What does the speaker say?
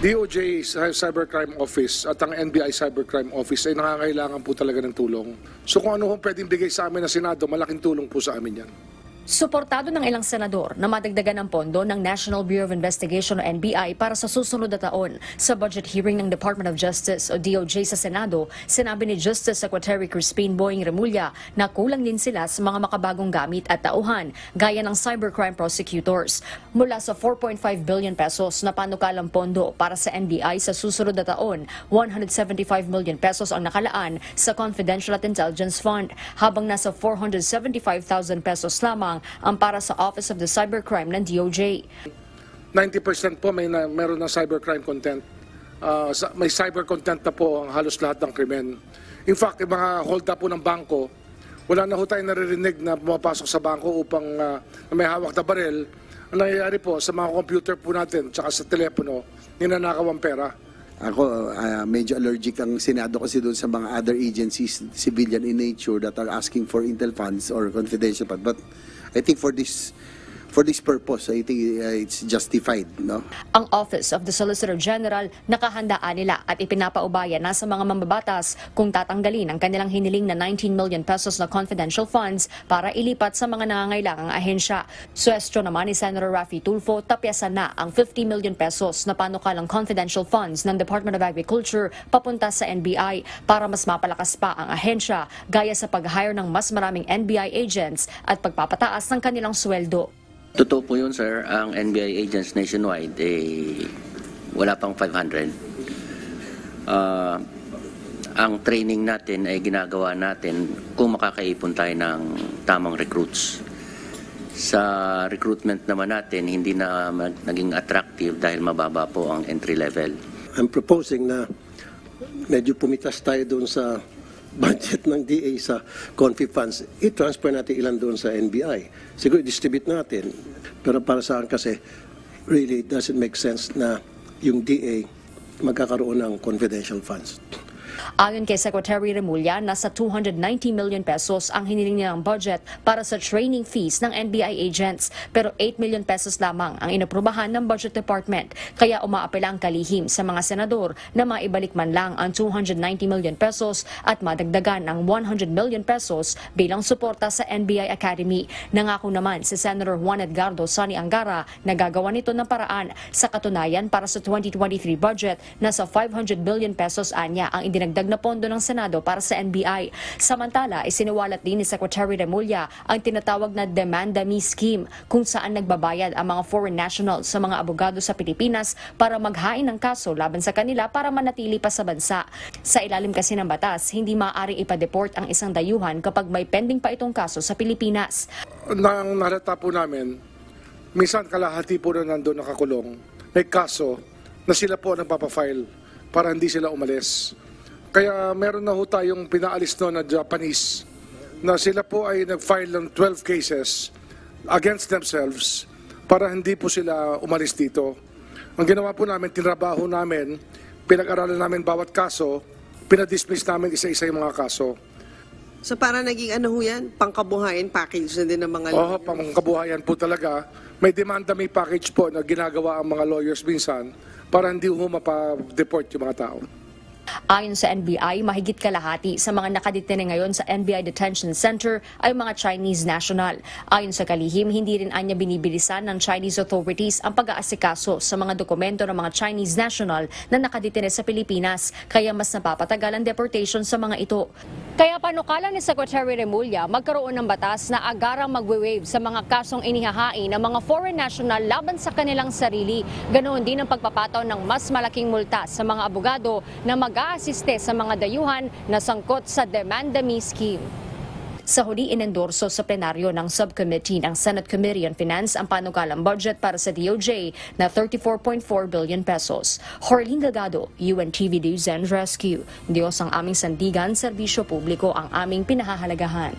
DOJ Cybercrime Office at ang NBI Cybercrime Office ay nangangailangan po talaga ng tulong. So kung ano pwedeng bigay sa amin ng Senado, malaking tulong po sa amin yan. Suportado ng ilang senador na madagdagan ng pondo ng National Bureau of Investigation o NBI para sa susunod na taon. Sa budget hearing ng Department of Justice o DOJ sa Senado, sinabi ni Justice Secretary Crispin Boying Remulla na kulang din sila sa mga makabagong gamit at tauhan, gaya ng cybercrime prosecutors. Mula sa 4.5 billion pesos na panukalang pondo para sa NBI sa susunod na taon, 175 million pesos ang nakalaan sa Confidential at Intelligence Fund, habang nasa 475,000 pesos lamang ang para sa Office of the Cybercrime ng DOJ. 90% po meron ng cybercrime content. May cyber content na po ang halos lahat ng krimen. In fact, yung mga hold up po ng bangko, wala na ho tayong naririnig na pumapasok sa bangko upang may hawak na baril. Ang nangyayari po sa mga computer po natin tsaka sa telepono, ninanakaw ang pera. Ako, medyo allergic ang Senado kasi doon sa mga other agencies, civilian in nature, that are asking for intel funds or confidential funds. But I think for this purpose, I think it's justified, no? Ang Office of the Solicitor General nakahandaan nila at ipinapaubaya na sa mga mambabatas kung tatanggalin ang kanilang hiniling na 19 million pesos na confidential funds para ilipat sa mga nangangailangang ahensya. Suwestyo naman ni Senator Raffy Tulfo, tapyasan na ang 50 million pesos na panukalang confidential funds ng Department of Agriculture papunta sa NBI para mas mapalakas pa ang ahensya, gaya sa pag-hire ng mas maraming NBI agents at pagpapataas ng kanilang sweldo. Totoo po yun, sir. Ang NBI agents nationwide, wala pang 500. Ang training natin ay ginagawa natin kung makakaipon tayo ng tamang recruits. Sa recruitment naman natin, hindi na naging attractive dahil mababa po ang entry level. I'm proposing na medyo pumitas tayo doon sa budget ng DA sa Confi funds, i-transfer natin ilan doon sa NBI. Siguro i-distribute natin. Pero para sa akin kasi, really, it doesn't make sense na yung DA magkakaroon ng confidential funds. Ayon kay Secretary Remulla, nasa 290 million pesos ang hiniling nilang budget para sa training fees ng NBI agents, pero 8 million pesos lamang ang inaprubahan ng Budget Department. Kaya umaapela ang kalihim sa mga senador na maibalik man lang ang 290 million pesos at madagdagan ng 100 million pesos bilang suporta sa NBI Academy. Nangako naman si Senator Juan Edgardo Sani Angara na gagawa nito ng paraan. Sa katunayan, para sa 2023 budget, nasa 500 billion pesos anya ang idinagdag na pondo ng Senado para sa NBI. Samantala, isiniwalat din ni Secretary Remulla ang tinatawag na Demand-a-Me Scheme, kung saan nagbabayad ang mga foreign nationals sa mga abogado sa Pilipinas para maghain ng kaso laban sa kanila para manatili pa sa bansa. Sa ilalim kasi ng batas, hindi maaaring ipa-deport ang isang dayuhan kapag may pending pa itong kaso sa Pilipinas. Nang nalata po namin, minsan kalahati po na nandun nakakulong, may kaso na sila po nagpapafile para hindi sila umalis. Kaya meron na ho tayong pinaalis na Japanese na sila po ay nag-file ng 12 cases against themselves para hindi po sila umalis dito. Ang ginawa po namin, tinrabaho namin, pinag-aralan namin bawat kaso, pinadismiss namin isa-isa yung mga kaso. So para naging ano ho yan? Pangkabuhayan package na din ng mga lawyers? Oo, pangkabuhayan po talaga. May demand-a-me package po na ginagawa ang mga lawyers minsan para hindi ho mapa-deport yung mga tao. Ayon sa NBI, mahigit kalahati sa mga nakadetene ngayon sa NBI Detention Center ay mga Chinese national. Ayon sa kalihim, hindi rin anya binibilisan ng Chinese authorities ang pag-aasikaso sa mga dokumento ng mga Chinese national na nakadetene sa Pilipinas, kaya mas napapatagal ang deportation sa mga ito. Kaya panukala ni Secretary Remulla, magkaroon ng batas na agarang magwe-waive sa mga kasong inihahain ng mga foreign national laban sa kanilang sarili. Ganoon din ang pagpapataw ng mas malaking multa sa mga abogado na mag-aasiste sa mga dayuhan na sangkot sa Demand-a-Me Scheme. Sa huli, inendorso sa plenaryo ng subcommittee ng Senate Committee on Finance ang panukalang budget para sa DOJ na 34.4 billion pesos. Jorlene Delgado, UNTV News and Rescue. Diyos ang aming sandigan, serbisyo publiko ang aming pinahahalagahan.